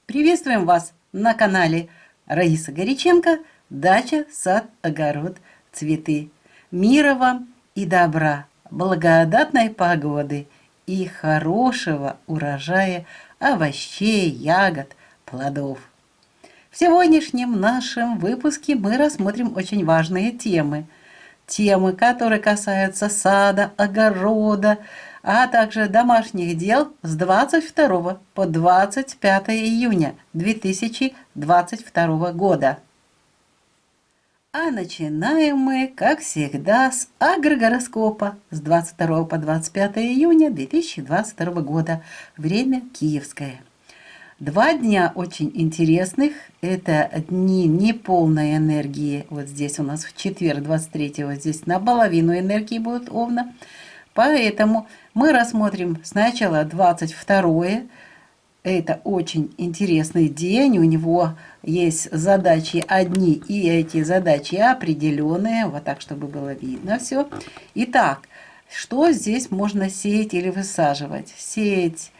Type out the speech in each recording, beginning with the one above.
Приветствуем вас на канале Раиса Горяченко «Дача, сад, огород, цветы». Мира вам и добра, благодатной погоды и хорошего урожая овощей, ягод, плодов. В сегодняшнем нашем выпуске мы рассмотрим очень важные темы. Темы, которые касаются сада, огорода, а также домашних дел с 22 по 25 июня 2022 года. А начинаем мы, как всегда, с агрогороскопа с 22 по 25 июня 2022 года. Время киевское. 2 дня очень интересных. Это дни неполной энергии. Вот здесь у нас в четверг 23-го, здесь наполовину энергии будет Овна. Поэтому мы рассмотрим сначала 22-е. Это очень интересный день. У него есть задачи одни, и эти задачи определенные. Вот так, чтобы было видно все. Итак, что здесь можно сеять или высаживать? Сеять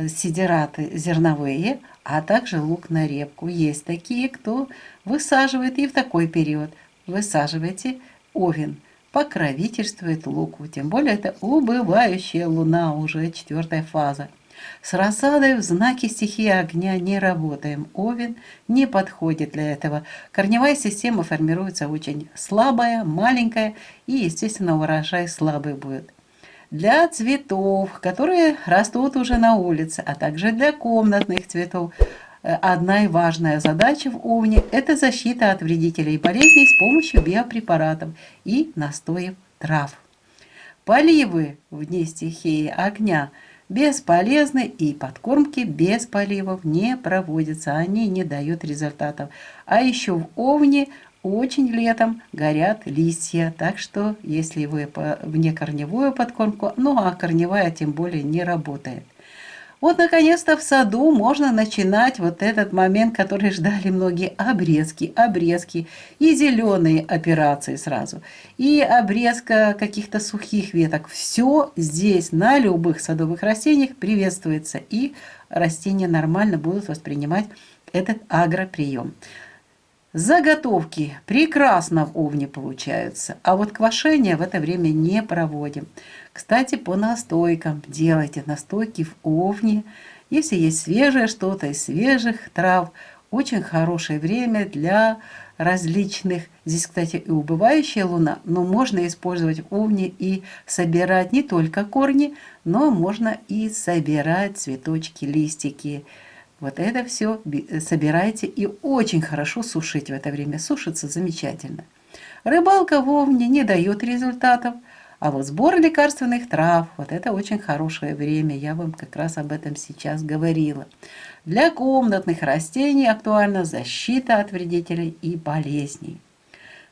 сидираты зерновые, а также лук на репку. Есть такие, кто высаживает и в такой период. Высаживайте овен. Покровительствует луку. Тем более это убывающая луна, уже 4-я фаза. С рассадой в знаке стихии огня не работаем. Овен не подходит для этого. Корневая система формируется очень слабая, маленькая, и, естественно, урожай слабый будет. Для цветов, которые растут уже на улице, а также для комнатных цветов, одна и важная задача в Овне – это защита от вредителей и болезней с помощью биопрепаратов и настоев трав. Поливы в дни стихии огня бесполезны, и подкормки без поливов не проводятся, они не дают результатов. А еще в Овне очень летом горят листья, так что если вы внекорневую подкормку, ну а корневая тем более не работает. Вот, наконец-то, в саду можно начинать вот этот момент, который ждали многие, обрезки и зеленые операции сразу, и обрезка каких-то сухих веток. Все здесь на любых садовых растениях приветствуется, и растения нормально будут воспринимать этот агроприем. Заготовки прекрасно в Овне получаются, а вот квашение в это время не проводим. Кстати, по настойкам. Делайте настойки в Овне. Если есть свежее что-то из свежих трав, очень хорошее время для различных. Здесь, кстати, и убывающая луна, но можно использовать в Овне и собирать не только корни, но можно и собирать цветочки, листики. Вот это все собирайте и очень хорошо сушить в это время. Сушится замечательно. Рыбалка в Овне не дает результатов, а вот сбор лекарственных трав, вот это очень хорошее время. Я вам как раз об этом сейчас говорила. Для комнатных растений актуальна защита от вредителей и болезней.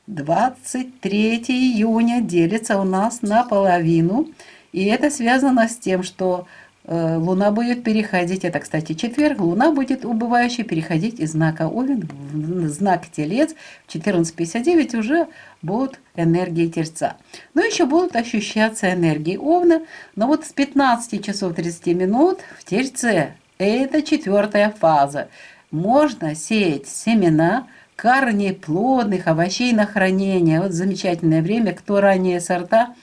23 июня делится у нас наполовину, и это связано с тем, что Луна будет переходить, это, кстати, четверг, Луна будет убывающей переходить из знака Овен в знак Телец. В 14:59 уже будут энергии Тельца. Но еще будут ощущаться энергии Овна, но вот с 15 часов 30 минут в Тельце, это 4-я фаза, можно сеять семена корнеплодных овощей на хранение. Вот замечательное время, кто ранние сорта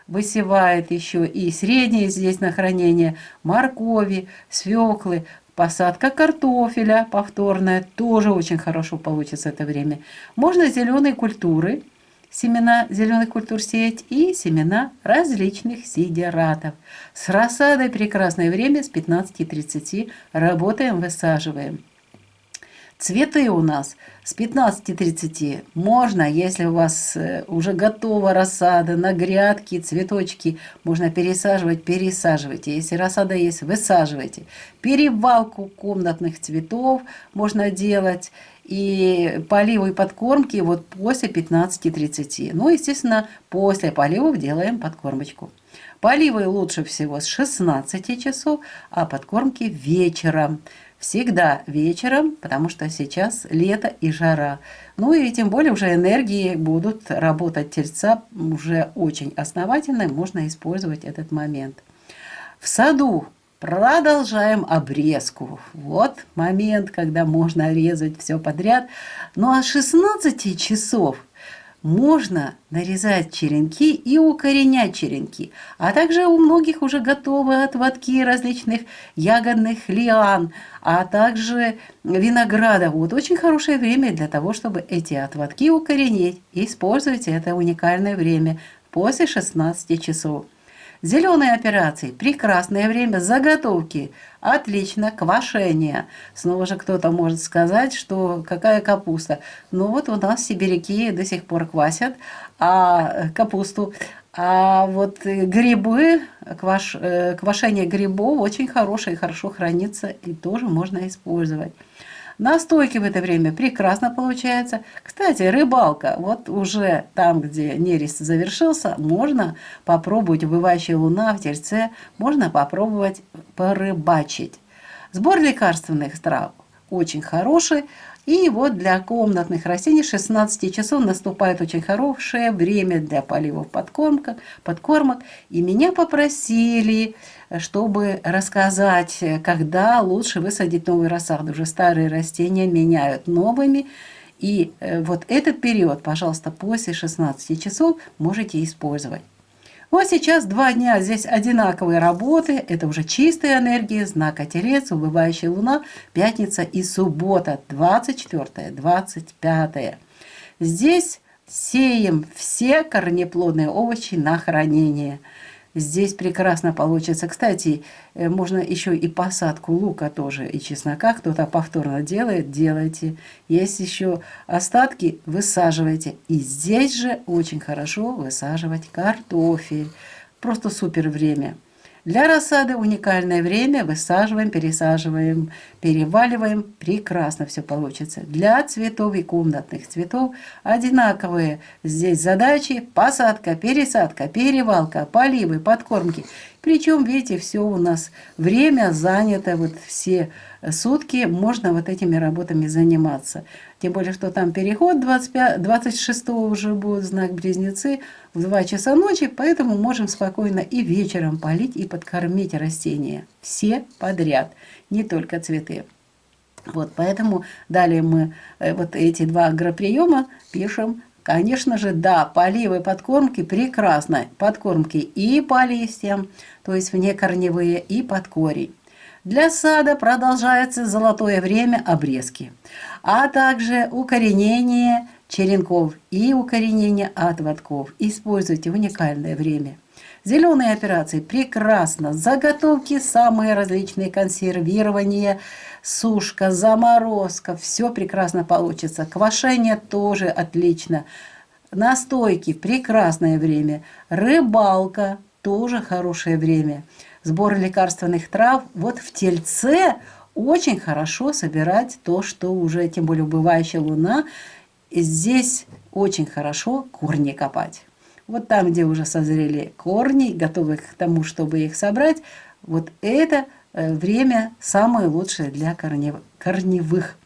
высевает, еще и средние здесь на хранение, моркови, свеклы, посадка картофеля повторная, тоже очень хорошо получится это время. Можно зеленые культуры, семена зеленых культур сеять и семена различных сидератов. С рассадой прекрасное время с 15:30 работаем, высаживаем. Цветы у нас с 15:30 можно, если у вас уже готова рассада на грядки, цветочки, можно пересаживать, пересаживайте. Если рассада есть, высаживайте. Перевалку комнатных цветов можно делать. И поливы и подкормки вот после 15:30. Ну, естественно, после поливов делаем подкормочку. Поливы лучше всего с 16 часов, а подкормки вечером. Всегда вечером, потому что сейчас лето и жара. Ну и тем более уже энергии будут работать Тельца уже очень основательно, можно использовать этот момент. В саду Продолжаем обрезку. Вот момент, когда можно резать все подряд. Ну а с 16 часов можно нарезать черенки и укоренять черенки. А также у многих уже готовы отводки различных ягодных лиан, а также винограда. Вот очень хорошее время для того, чтобы эти отводки укоренить. Используйте это уникальное время после 16 часов. Зеленые операции – прекрасное время, заготовки – отлично, квашение. Снова же кто-то может сказать, что какая капуста. Ну вот у нас сибиряки до сих пор квасят капусту. А вот грибы, квашение грибов очень хорошее, хорошо хранится и тоже можно использовать. Настойки в это время прекрасно получается. Кстати, рыбалка. Вот уже там, где нерест завершился, можно попробовать убывающая луна в Тельце, можно попробовать порыбачить. Сбор лекарственных трав очень хороший. И вот для комнатных растений 16 часов наступает очень хорошее время для поливов подкормок. И меня попросили, чтобы рассказать, когда лучше высадить новые рассады. Уже старые растения меняют новыми. И вот этот период, пожалуйста, после 16 часов можете использовать. Ну а сейчас 2 дня здесь одинаковые работы. Это уже чистая энергия, знака Телец, убывающая луна, пятница и суббота, 24-25. Здесь сеем все корнеплодные овощи на хранение. Здесь прекрасно получится. Кстати, можно еще и посадку лука тоже и чеснока. Кто-то повторно делает, делайте. Есть еще остатки, высаживайте. И здесь же очень хорошо высаживать картофель. Просто супер время. Для рассады уникальное время. Высаживаем, пересаживаем, переваливаем. Прекрасно все получится. Для цветов и комнатных цветов одинаковые здесь задачи. Посадка, пересадка, перевалка, поливы, подкормки. Причем, видите, все у нас время занято, вот все сутки можно вот этими работами заниматься. Тем более, что там переход 26-го уже будет знак Близнецы в 2 часа ночи, поэтому можем спокойно и вечером полить и подкормить растения. Все подряд, не только цветы. Вот, поэтому далее мы вот эти 2 агроприема пишем. Конечно же, да, поливы, подкормки прекрасно. Подкормки и по листьям, то есть внекорневые, и под корень. Для сада продолжается золотое время обрезки, а также укоренение черенков и укоренение отводков. Используйте уникальное время. Зеленые операции прекрасно. Заготовки самые различные, консервирование, сушка, заморозка. Все прекрасно получится. Квашение тоже отлично. Настойки прекрасное время. Рыбалка тоже хорошее время. Сбор лекарственных трав. Вот в Тельце очень хорошо собирать то, что уже, тем более убывающая луна. И здесь очень хорошо корни копать. Вот там, где уже созрели корни, готовы к тому, чтобы их собрать, вот это время самое лучшее для корневых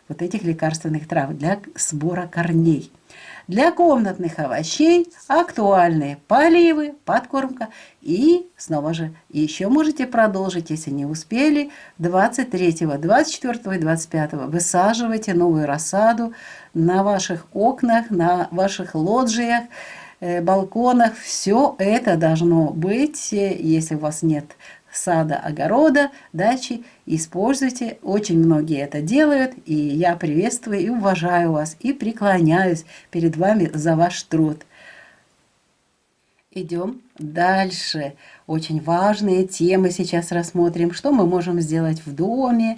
вот этих лекарственных трав, для сбора корней. Для комнатных овощей актуальны поливы, подкормка и, снова же, еще можете продолжить, если не успели, 23, 24 и 25 высаживайте новую рассаду на ваших окнах, на ваших лоджиях, балконах. Все это должно быть, если у вас нет сада, огорода, дачи, используйте. Очень многие это делают, и я приветствую и уважаю вас, и преклоняюсь перед вами за ваш труд. Идем дальше. Очень важные темы сейчас рассмотрим. Что мы можем сделать в доме,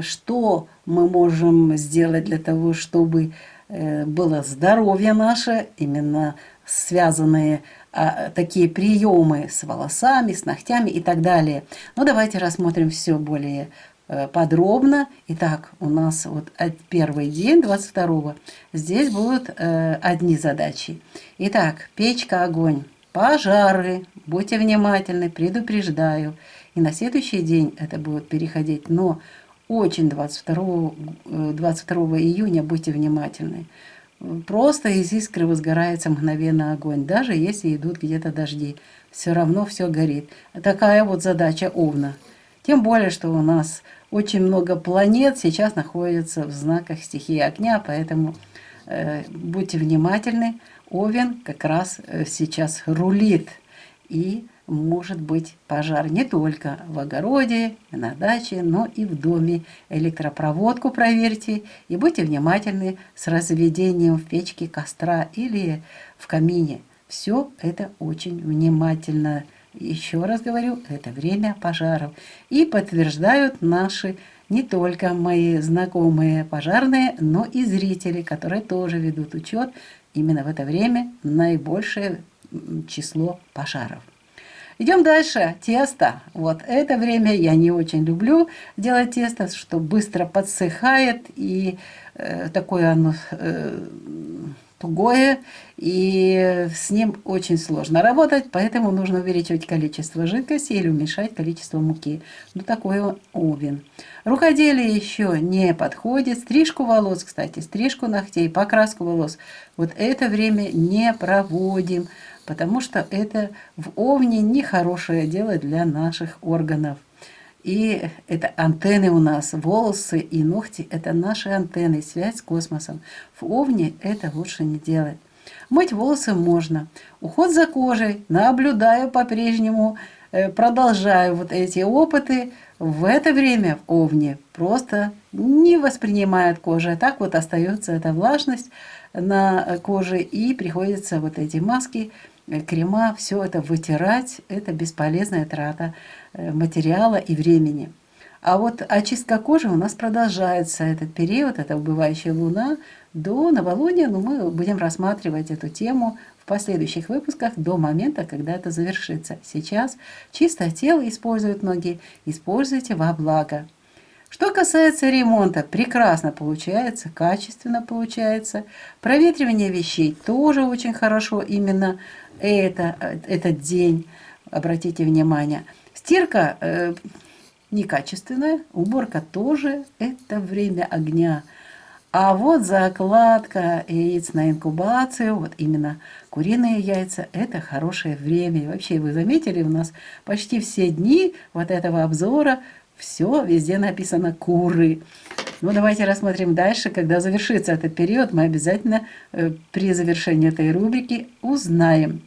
что мы можем сделать для того, чтобы было здоровье наше, именно связанные такие приемы с волосами, с ногтями и так далее. Но давайте рассмотрим все более подробно. Итак, у нас вот первый день, 22-го, здесь будут одни задачи. Итак, печка, огонь, пожары, будьте внимательны, предупреждаю. И на следующий день это будет переходить, но очень 22 июня будьте внимательны. Просто из искры возгорается мгновенно огонь, даже если идут где-то дожди. Все равно все горит. Такая вот задача Овна. Тем более, что у нас очень много планет сейчас находится в знаках стихии огня, поэтому будьте внимательны. Овен как раз сейчас рулит, и может быть пожар не только в огороде, на даче, но и в доме. Электропроводку проверьте и будьте внимательны с разведением в печке костра или в камине. Все это очень внимательно. Еще раз говорю, это время пожаров. И подтверждают наши не только мои знакомые пожарные, но и зрители, которые тоже ведут учет. Именно в это время наибольшее число пожаров. Идем дальше. Тесто. Вот это время я не очень люблю делать тесто, что быстро подсыхает, и такое оно тугое, и с ним очень сложно работать, поэтому нужно увеличивать количество жидкости или уменьшать количество муки. Ну, такой он овен. Рукоделие еще не подходит. Стрижку волос, кстати, стрижку ногтей, покраску волос. Вот это время не проводим, потому что это в овне нехорошее дело для наших органов. И это антенны у нас, волосы и ногти – это наши антенны, связь с космосом. В овне это лучше не делать. Мыть волосы можно. Уход за кожей наблюдаю по-прежнему, продолжаю вот эти опыты. В это время в овне просто не воспринимает кожа. Так вот остается эта влажность на коже, и приходится вот эти маски, крема, все это вытирать. Это бесполезная трата материала и времени. А вот очистка кожи у нас продолжается этот период, это убывающая луна, до новолуния, но мы будем рассматривать эту тему в последующих выпусках до момента, когда это завершится. Сейчас чистое тело используют многие, используйте во благо. Что касается ремонта, прекрасно получается, качественно получается. Проветривание вещей тоже очень хорошо, именно этот день, обратите внимание. Стирка некачественная, уборка тоже, это время огня. А вот закладка яиц на инкубацию, вот именно куриные яйца, это хорошее время. И вообще, вы заметили, у нас почти все дни вот этого обзора все везде написано «куры». Ну, давайте рассмотрим дальше. Когда завершится этот период, мы обязательно при завершении этой рубрики узнаем.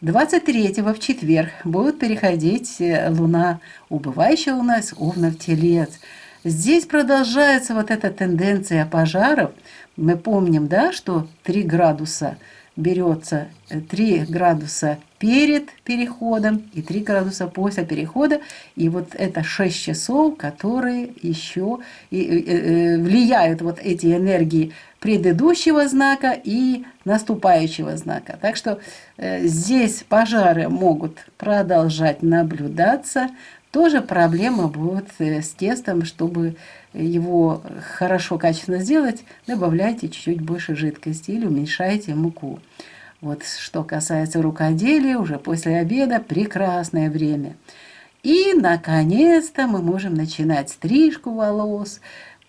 23-го в четверг будет переходить луна, убывающая луна с Овна в Телец. Здесь продолжается вот эта тенденция пожаров. Мы помним, да, что 3 градуса берется, 3 градуса перед переходом и 3 градуса после перехода. И вот это 6 часов, которые еще влияют, вот эти энергии предыдущего знака и наступающего знака. Так что здесь пожары могут продолжать наблюдаться. Тоже проблема будет с тестом, чтобы его хорошо, качественно сделать, добавляйте чуть-чуть больше жидкости или уменьшайте муку. Вот что касается рукоделия, уже после обеда прекрасное время. И, наконец-то, мы можем начинать стрижку волос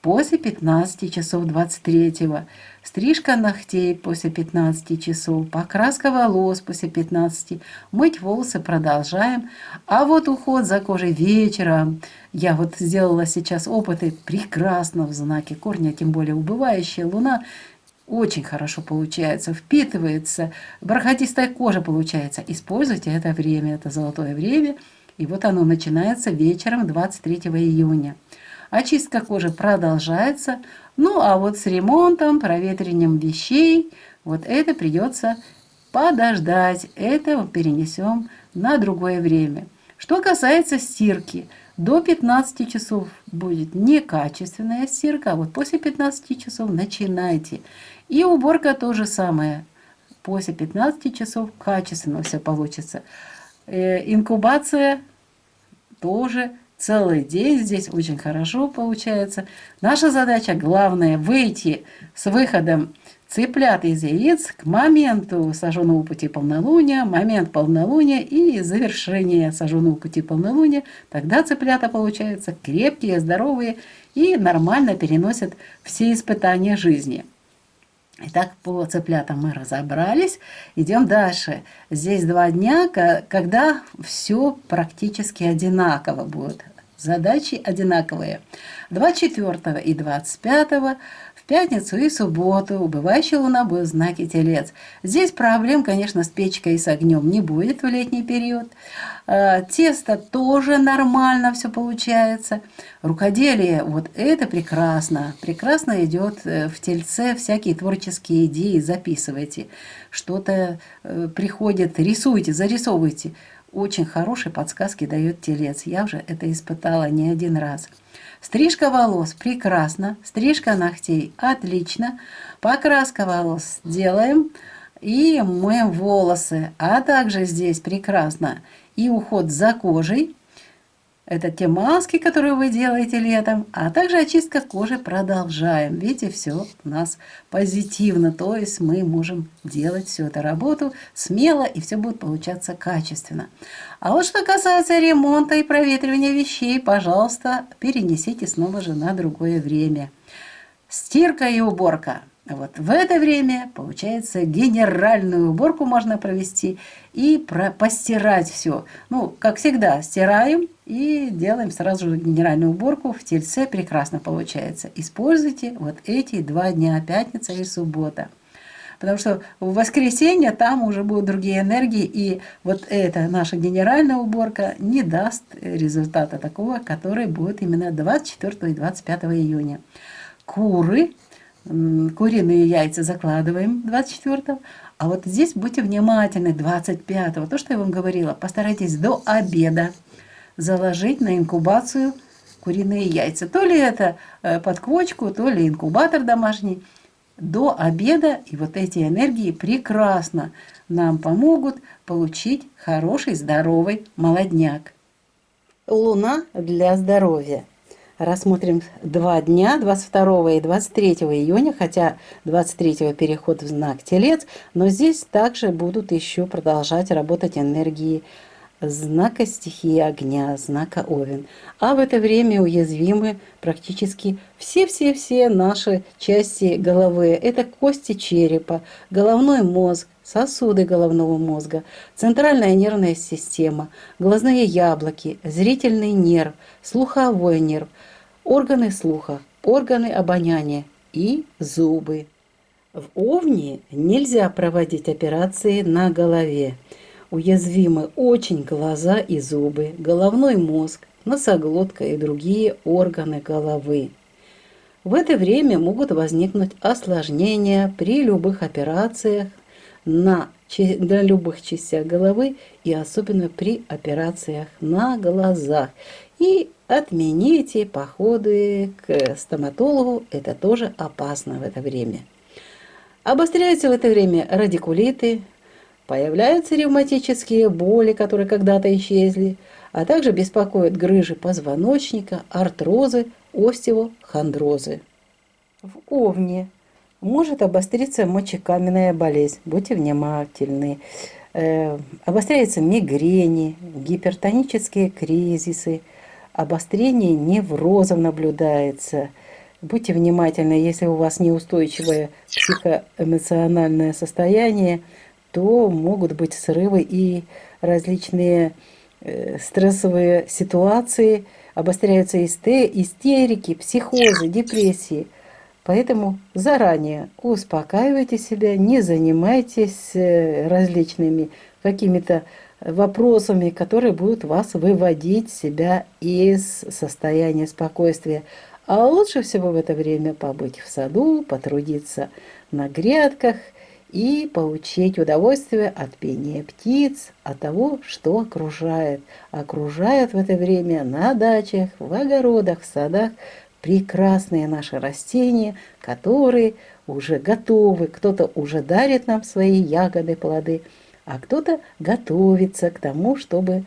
после 15 часов 23-го. Стрижка ногтей после 15 часов, покраска волос после 15, мыть волосы продолжаем. А вот уход за кожей вечером. Я вот сделала сейчас опыты прекрасно в знаке корня, тем более убывающая луна. Очень хорошо получается, впитывается, бархатистая кожа получается. Используйте это время, это золотое время. И вот оно начинается вечером 23 июня. Очистка кожи продолжается. Ну, а вот с ремонтом, проветриванием вещей, вот это придется подождать. Это перенесем на другое время. Что касается стирки, до 15 часов будет некачественная стирка, а вот после 15 часов начинайте. И уборка то же самое. После 15 часов качественно все получится. Инкубация тоже целый день здесь очень хорошо получается. Наша задача главная выйти с выходом цыплят из яиц к моменту сожженного пути полнолуния, момент полнолуния и завершение сожженного пути полнолуния. Тогда цыплята получаются крепкие, здоровые и нормально переносят все испытания жизни. Итак, по цыплятам мы разобрались. Идем дальше. Здесь 2 дня, когда все практически одинаково будет. Задачи одинаковые. 24 и 25 в пятницу и субботу убывающая луна будет в знаке Телец. Здесь проблем, конечно, с печкой и с огнем не будет в летний период. Тесто тоже нормально все получается. Рукоделие, вот это прекрасно. Прекрасно идет в Тельце всякие творческие идеи, записывайте. Что-то приходит, рисуйте, зарисовывайте. Очень хорошие подсказки дает Телец. Я уже это испытала не один раз. Стрижка волос прекрасно. Стрижка ногтей отлично. Покраска волос делаем. И моем волосы. А также здесь прекрасно и уход за кожей. Это те маски, которые вы делаете летом, а также очистка кожи продолжаем. Видите, все у нас позитивно, то есть мы можем делать всю эту работу смело, и все будет получаться качественно. А вот что касается ремонта и проветривания вещей, пожалуйста, перенесите снова же на другое время. Стирка и уборка. Вот в это время, получается, генеральную уборку можно провести и постирать все. Ну, как всегда, стираем и делаем сразу же генеральную уборку. В Тельце прекрасно получается. Используйте вот эти 2 дня, пятница и суббота. Потому что в воскресенье там уже будут другие энергии, и вот эта наша генеральная уборка не даст результата такого, который будет именно 24 и 25 июня. Куриные яйца закладываем 24-го. А вот здесь будьте внимательны 25-го. То, что я вам говорила, постарайтесь до обеда заложить на инкубацию куриные яйца. То ли это под квочку, то ли инкубатор домашний. До обеда, и вот эти энергии прекрасно нам помогут получить хороший, здоровый молодняк. Луна для здоровья. Рассмотрим 2 дня, 22 и 23 июня, хотя 23 переход в знак Телец, но здесь также будут еще продолжать работать энергии знака стихии огня, знака Овен. А в это время уязвимы практически все наши части головы. Это кости черепа, головной мозг, сосуды головного мозга, центральная нервная система, глазные яблоки, зрительный нерв, слуховой нерв, органы слуха, органы обоняния и зубы. В Овне нельзя проводить операции на голове. Уязвимы очень глаза и зубы, головной мозг, носоглотка и другие органы головы. В это время могут возникнуть осложнения при любых операциях на любых частях головы и особенно при операциях на глазах. И отмените походы к стоматологу, это тоже опасно в это время. Обостряются в это время радикулиты, появляются ревматические боли, которые когда-то исчезли, а также беспокоят грыжи позвоночника, артрозы, остеохондрозы. В Овне может обостриться мочекаменная болезнь, будьте внимательны. Обостряются мигрени, гипертонические кризисы, обострение неврозов наблюдается. Будьте внимательны, если у вас неустойчивое психоэмоциональное состояние, то могут быть срывы и различные стрессовые ситуации, обостряются истерики, психозы, депрессии. Поэтому заранее успокаивайте себя, не занимайтесь различными какими-то вопросами, которые будут вас выводить себя из состояния спокойствия. А лучше всего в это время побыть в саду, потрудиться на грядках и получить удовольствие от пения птиц, от того, что окружает. Окружают в это время на дачах, в огородах, в садах прекрасные наши растения, которые уже готовы. Кто-то уже дарит нам свои ягоды, плоды, а кто-то готовится к тому, чтобы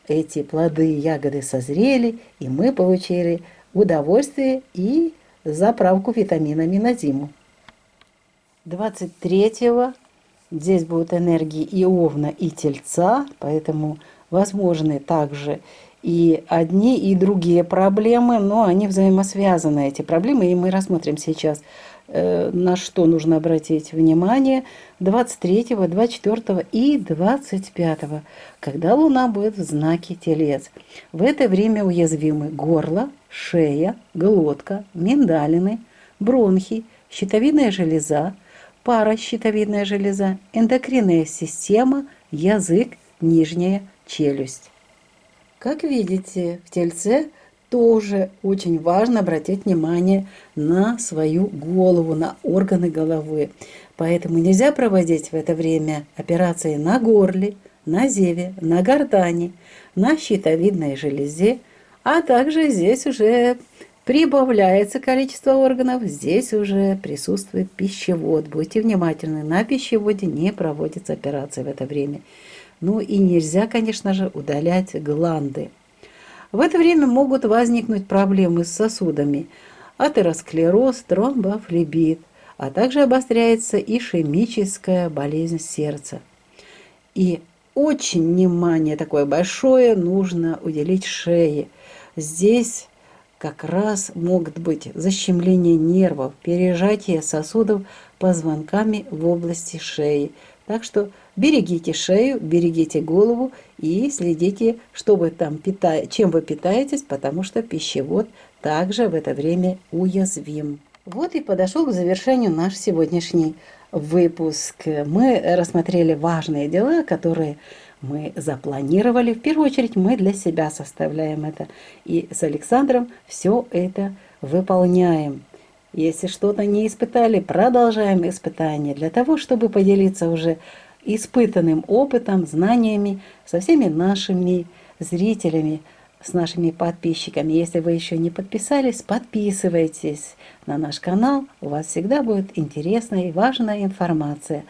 эти плоды и ягоды созрели, и мы получили удовольствие и заправку витаминами на зиму. 23-го здесь будут энергии и Овна, и Тельца, поэтому возможны также И одни, и другие проблемы, но они взаимосвязаны, эти проблемы, и мы рассмотрим сейчас, на что нужно обратить внимание 23, 24 и 25, когда Луна будет в знаке Телец. В это время уязвимы горло, шея, глотка, миндалины, бронхи, щитовидная железа, паращитовидная железа, эндокринная система, язык, нижняя челюсть. Как видите, в Тельце тоже очень важно обратить внимание на свою голову, на органы головы. Поэтому нельзя проводить в это время операции на горле, на зеве, на гортани, на щитовидной железе, а также здесь уже прибавляется количество органов, здесь уже присутствует пищевод. Будьте внимательны, на пищеводе не проводится операция в это время. Ну и нельзя, конечно же, удалять гланды. В это время могут возникнуть проблемы с сосудами, атеросклероз, тромбофлебит, а также обостряется ишемическая болезнь сердца. И очень внимание такое большое нужно уделить шее. Здесь как раз могут быть защемление нервов, пережатие сосудов позвонками в области шеи. Так что берегите шею, берегите голову и следите, что вы там чем вы питаетесь, потому что пищевод также в это время уязвим. Вот и подошел к завершению наш сегодняшний выпуск. Мы рассмотрели важные дела, которые мы запланировали. В первую очередь мы для себя составляем это. И с Александром все это выполняем. Если что-то не испытали, продолжаем испытания для того, чтобы поделиться уже испытанным опытом, знаниями со всеми нашими зрителями, с нашими подписчиками. Если вы еще не подписались, подписывайтесь на наш канал. У вас всегда будет интересная и важная информация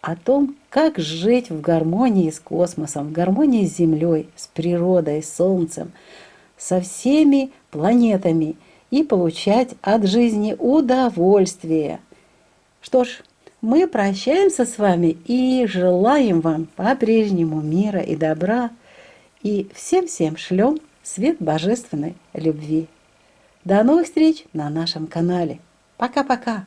о том, как жить в гармонии с космосом, в гармонии с Землей, с природой, с Солнцем, со всеми планетами и получать от жизни удовольствие. Что ж, мы прощаемся с вами и желаем вам по-прежнему мира и добра. И всем-всем шлем свет божественной любви. До новых встреч на нашем канале. Пока-пока!